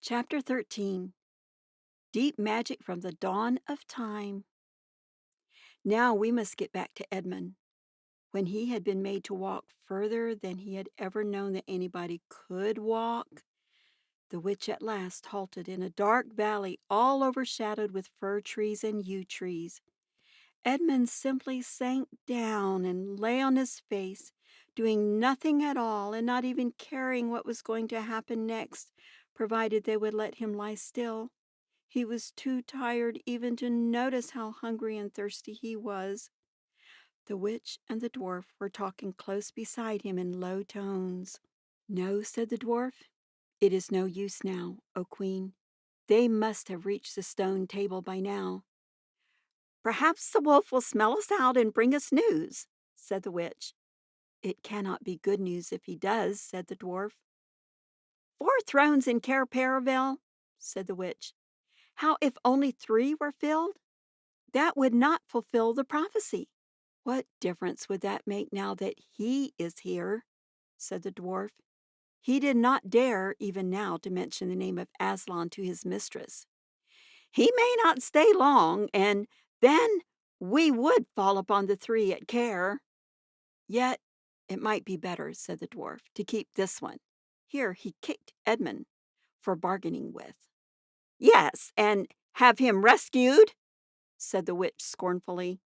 Chapter 13. Deep Magic from the Dawn of Time. Now we must get back to Edmund. When he had been made to walk further than he had ever known that anybody could walk, the witch at last halted in a dark valley all overshadowed with fir trees and yew trees. Edmund simply sank down and lay on his face, doing nothing at all and not even caring what was going to happen next, provided they would let him lie still. He was too tired even to notice how hungry and thirsty he was. The witch and the dwarf were talking close beside him in low tones. "No," said the dwarf, "it is no use now, O Queen. They must have reached the stone table by now." "Perhaps the wolf will smell us out and bring us news," said the witch. "It cannot be good news if he does," said the dwarf. "Four thrones in Cair Paravel," said the witch. "How if only three were filled? That would not fulfill the prophecy." "What difference would that make now that he is here?" said the dwarf. He did not dare, even now, to mention the name of Aslan to his mistress. "He may not stay long, and then we would fall upon the three at Cair." "Yet it might be better," said the dwarf, "to keep this one." Here he kicked Edmund for bargaining with. "Yes, and have him rescued," said the witch scornfully.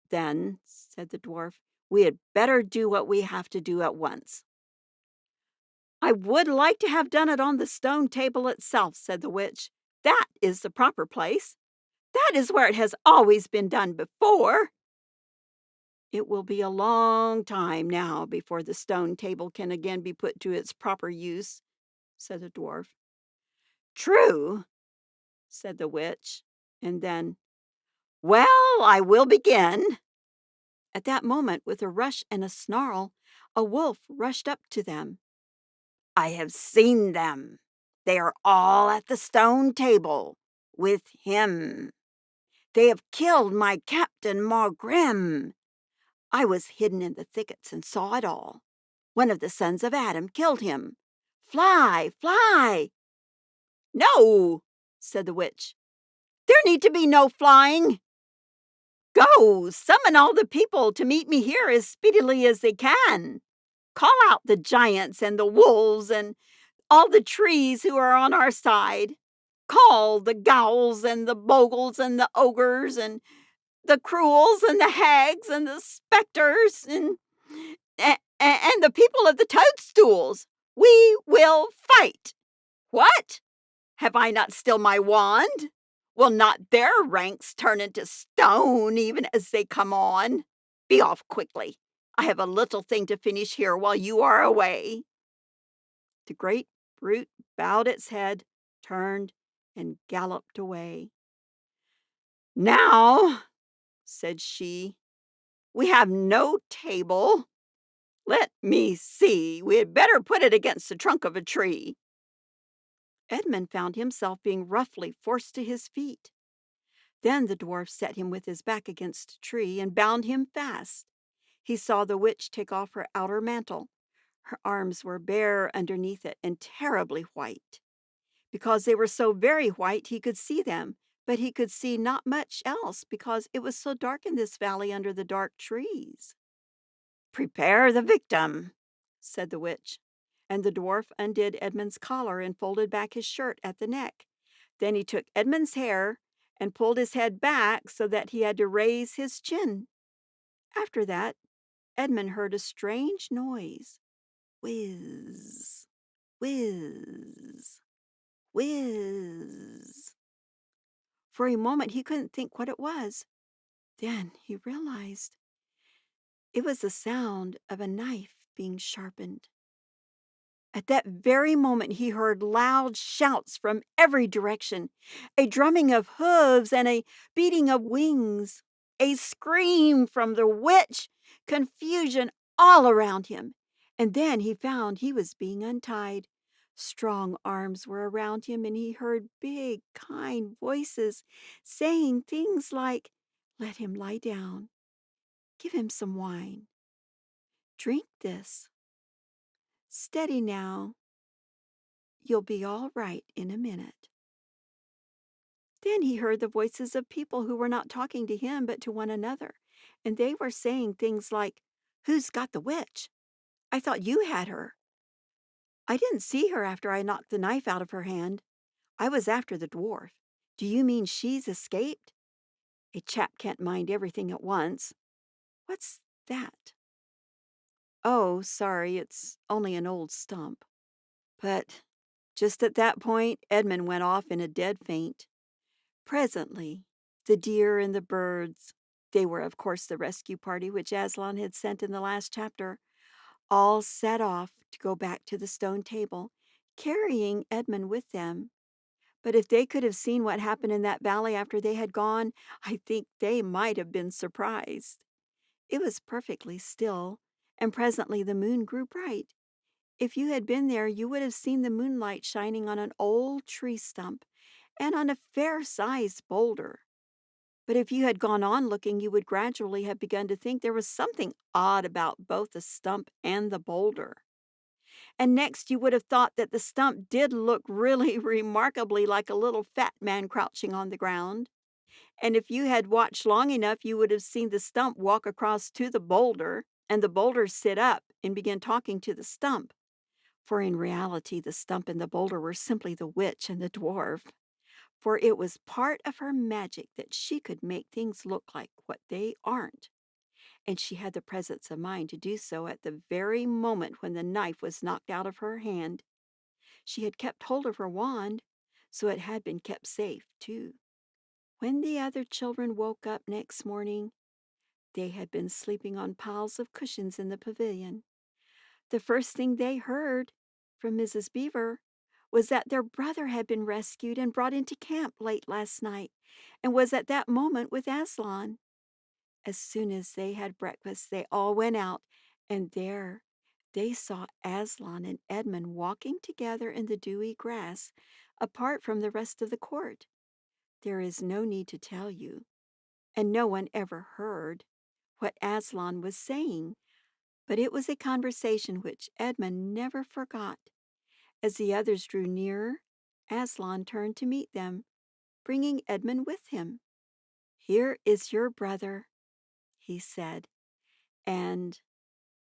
"Then," said the dwarf, "we had better do what we have to do at once." "I would like to have done it on the stone table itself," said the witch. "That is the proper place. That is where it has always been done before." "It will be a long time now before the stone table can again be put to its proper use," said the dwarf. "True," said the witch, and then, "Well, I will begin." At that moment, with a rush and a snarl, a wolf rushed up to them. "I have seen them. They are all at the stone table with him. They have killed my Captain Morgrim. I was hidden in the thickets and saw it all. One of the sons of Adam killed him. Fly, fly!" "No," said the witch. "There need to be no flying. Go, summon all the people to meet me here as speedily as they can. Call out the giants and the wolves and all the trees who are on our side. Call the gowls and the bogles and the ogres and the cruels and the hags and the specters and the people of the toadstools. We will fight. What? Have I not still my wand? Will not their ranks turn into stone even as they come on? Be off quickly. I have a little thing to finish here while you are away." The great brute bowed its head, turned, and galloped away. "Now," said she, "we have no table. Let me see, we had better put it against the trunk of a tree." Edmund found himself being roughly forced to his feet. Then the dwarf set him with his back against a tree and bound him fast. He saw the witch take off her outer mantle. Her arms were bare underneath it and terribly white. Because they were so very white, he could see them, but he could see not much else because it was so dark in this valley under the dark trees. "Prepare the victim," said the witch, and the dwarf undid Edmund's collar and folded back his shirt at the neck. Then he took Edmund's hair and pulled his head back so that he had to raise his chin. After that, Edmund heard a strange noise. Whiz, whiz, whiz. For a moment he couldn't think what it was. Then he realized it was the sound of a knife being sharpened. At that very moment he heard loud shouts from every direction, a drumming of hooves and a beating of wings, a scream from the witch, confusion all around him. And then he found he was being untied. Strong arms were around him, and he heard big, kind voices saying things like, "Let him lie down. Give him some wine. Drink this. Steady now. You'll be all right in a minute." Then he heard the voices of people who were not talking to him but to one another, and they were saying things like, "Who's got the witch? I thought you had her. I didn't see her after I knocked the knife out of her hand. I was after the dwarf. Do you mean she's escaped? A chap can't mind everything at once. What's that? Oh, sorry, it's only an old stump." But just at that point, Edmund went off in a dead faint. Presently, the deer and the birds, they were, of course, the rescue party which Aslan had sent in the last chapter, all set off to go back to the stone table, carrying Edmund with them. But if they could have seen what happened in that valley after they had gone, I think they might have been surprised. It was perfectly still, and presently the moon grew bright. If you had been there, you would have seen the moonlight shining on an old tree stump and on a fair-sized boulder. But if you had gone on looking, you would gradually have begun to think there was something odd about both the stump and the boulder. And next, you would have thought that the stump did look really remarkably like a little fat man crouching on the ground. And if you had watched long enough, you would have seen the stump walk across to the boulder, and the boulder sit up and begin talking to the stump. For in reality, the stump and the boulder were simply the witch and the dwarf. For it was part of her magic that she could make things look like what they aren't. And she had the presence of mind to do so at the very moment when the knife was knocked out of her hand. She had kept hold of her wand, so it had been kept safe, too. When the other children woke up next morning, they had been sleeping on piles of cushions in the pavilion. The first thing they heard from Mrs. Beaver was that their brother had been rescued and brought into camp late last night, and was at that moment with Aslan. As soon as they had breakfast, they all went out, and there they saw Aslan and Edmund walking together in the dewy grass, apart from the rest of the court. There is no need to tell you, and no one ever heard, what Aslan was saying, but it was a conversation which Edmund never forgot. As the others drew nearer, Aslan turned to meet them, bringing Edmund with him. "Here is your brother," he said, "and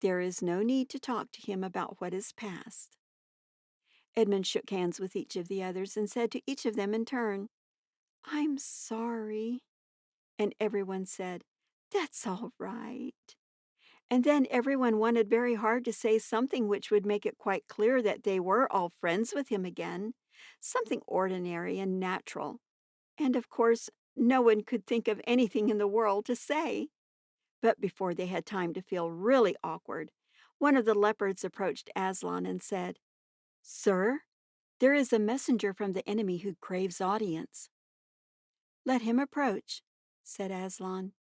there is no need to talk to him about what is past." Edmund shook hands with each of the others and said to each of them in turn, "I'm sorry." And everyone said, "That's all right." And then everyone wanted very hard to say something which would make it quite clear that they were all friends with him again, something ordinary and natural. And of course, no one could think of anything in the world to say. But before they had time to feel really awkward, one of the leopards approached Aslan and said, "Sir, there is a messenger from the enemy who craves audience." "Let him approach," said Aslan.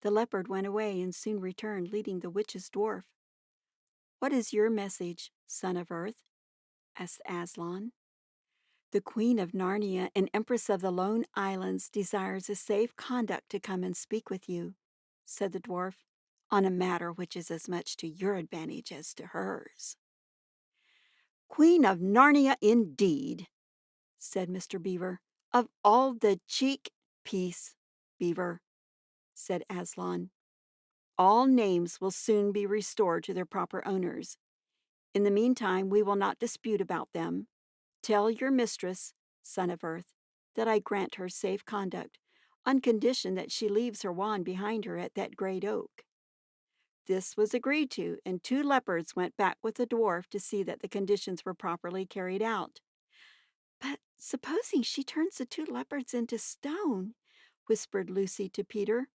The leopard went away and soon returned, leading the witch's dwarf. "What is your message, son of earth?" asked Aslan. "The Queen of Narnia and Empress of the Lone Islands desires a safe conduct to come and speak with you," said the dwarf, "on a matter which is as much to your advantage as to hers." "Queen of Narnia, indeed," said Mr. Beaver. "Of all the cheek—" "Peace, Beaver," said Aslan. "All names will soon be restored to their proper owners. In the meantime, we will not dispute about them. Tell your mistress, son of earth, that I grant her safe conduct, on condition that she leaves her wand behind her at that great oak." This was agreed to, and 2 leopards went back with the dwarf to see that the conditions were properly carried out. "But supposing she turns the 2 leopards into stone?" whispered Lucy to Peter.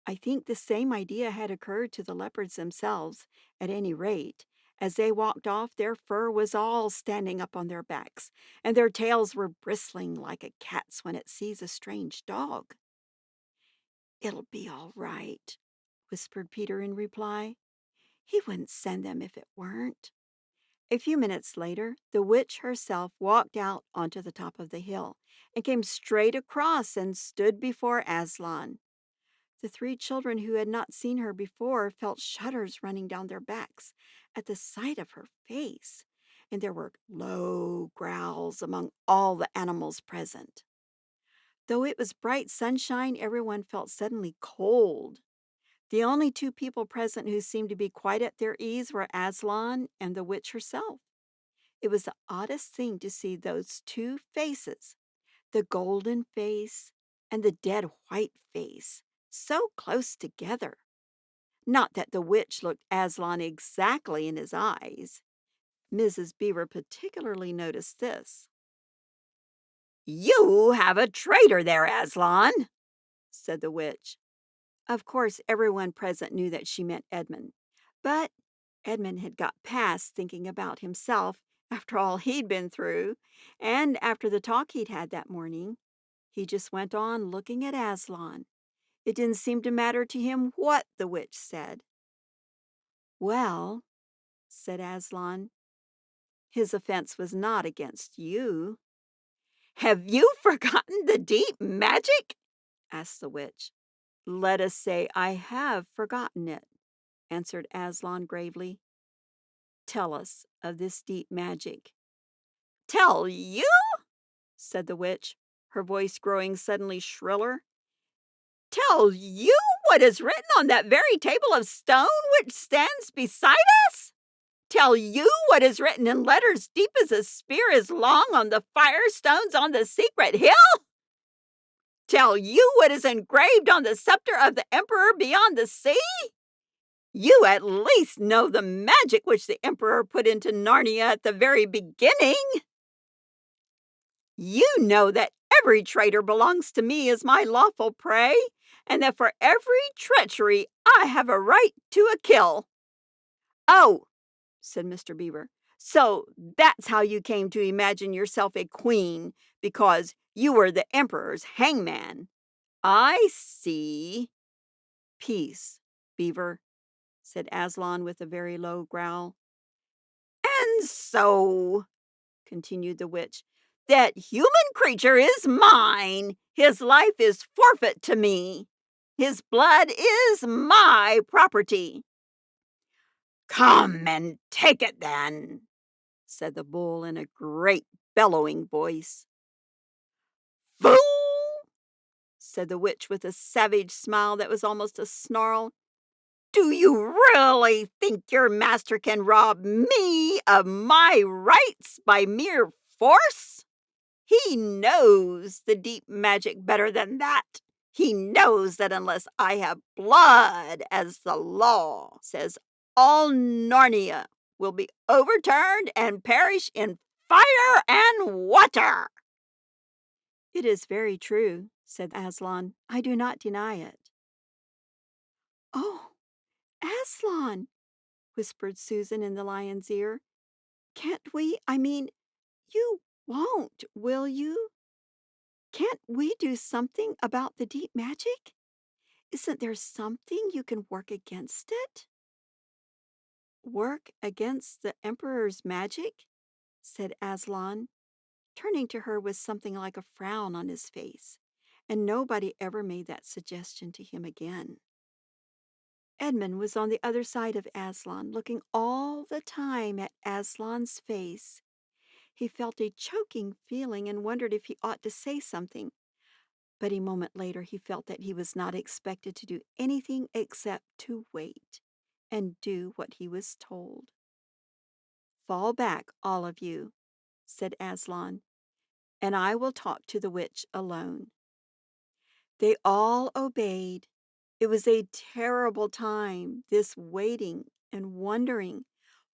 I think the same idea had occurred to the leopards themselves. At any rate, as they walked off, their fur was all standing up on their backs, and their tails were bristling like a cat's when it sees a strange dog. "It'll be all right," whispered Peter in reply. "He wouldn't send them if it weren't." A few minutes later, the witch herself walked out onto the top of the hill and came straight across and stood before Aslan. The 3 children who had not seen her before felt shudders running down their backs at the sight of her face, and there were low growls among all the animals present. Though it was bright sunshine, everyone felt suddenly cold. The only two people present who seemed to be quite at their ease were Aslan and the witch herself. It was the oddest thing to see those two faces, the golden face and the dead white face, so close together. Not that the witch looked Aslan exactly in his eyes. Mrs. Beaver particularly noticed this. "You have a traitor there, Aslan," said the witch. Of course, everyone present knew that she meant Edmund. But Edmund had got past thinking about himself after all he'd been through, and after the talk he'd had that morning. He just went on looking at Aslan. It didn't seem to matter to him what the witch said. "Well," said Aslan, "his offense was not against you." "Have you forgotten the deep magic?" asked the witch. "Let us say I have forgotten it," answered Aslan gravely. "Tell us of this deep magic." "Tell you?" said the witch, her voice growing suddenly shriller. "Tell you what is written on that very table of stone which stands beside us? Tell you what is written in letters deep as a spear is long on the firestones on the secret hill? Tell you what is engraved on the scepter of the emperor beyond the sea? You at least know the magic which the emperor put into Narnia at the very beginning. You know that every traitor belongs to me as my lawful prey, and that for every treachery I have a right to a kill." "Oh," said Mr. Beaver, "so that's how you came to imagine yourself a queen, because you were the emperor's hangman. I see." "Peace, Beaver," said Aslan with a very low growl. "And so," continued the witch, "that human creature is mine. His life is forfeit to me. His blood is my property." "Come and take it then," said the bull in a great bellowing voice. "Fool!" said the witch with a savage smile that was almost a snarl. "Do you really think your master can rob me of my rights by mere force? He knows the deep magic better than that. He knows that unless I have blood, as the law says, all Narnia will be overturned and perish in fire and water." "It is very true," said Aslan. "I do not deny it." "Oh, Aslan," whispered Susan in the lion's ear, "can't we, I mean, you won't, will you? Can't we do something about the deep magic? Isn't there something you can work against it?" "Work against the Emperor's magic?" said Aslan, turning to her with something like a frown on his face, and nobody ever made that suggestion to him again. Edmund was on the other side of Aslan, looking all the time at Aslan's face. He felt a choking feeling and wondered if he ought to say something. But a moment later he felt that he was not expected to do anything except to wait and do what he was told. "Fall back, all of you," said Aslan, "and I will talk to the witch alone." They all obeyed. It was a terrible time, this waiting and wondering,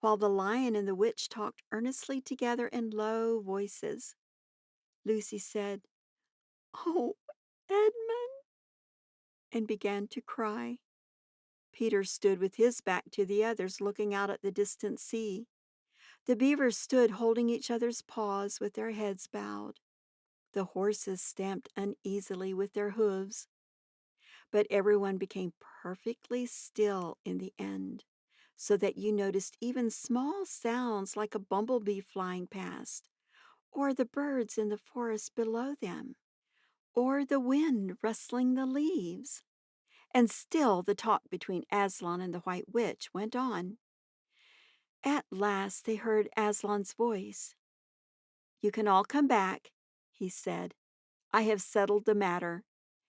while the lion and the witch talked earnestly together in low voices. Lucy said, "Oh, Edmund," and began to cry. Peter stood with his back to the others, looking out at the distant sea. The beavers stood holding each other's paws with their heads bowed. The horses stamped uneasily with their hooves. But everyone became perfectly still in the end, so that you noticed even small sounds like a bumblebee flying past, or the birds in the forest below them, or the wind rustling the leaves. And still the talk between Aslan and the White Witch went on. At last they heard Aslan's voice. "You can all come back," he said. "I have settled the matter.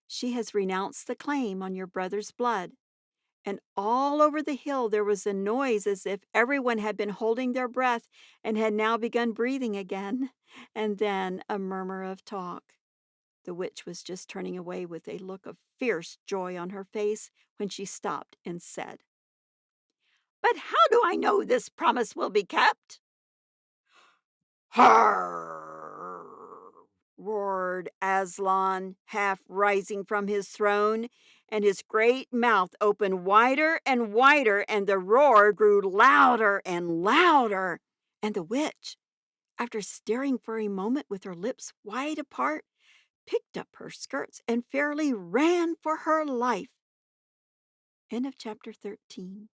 She has renounced the claim on your brother's blood." And all over the hill there was a noise as if everyone had been holding their breath and had now begun breathing again, and then a murmur of talk. The witch was just turning away with a look of fierce joy on her face when she stopped and said, "But how do I know this promise will be kept?" "Har!" roared Aslan, half rising from his throne, and his great mouth opened wider and wider, and the roar grew louder and louder. And the witch, after staring for a moment with her lips wide apart, picked up her skirts and fairly ran for her life. End of chapter 13.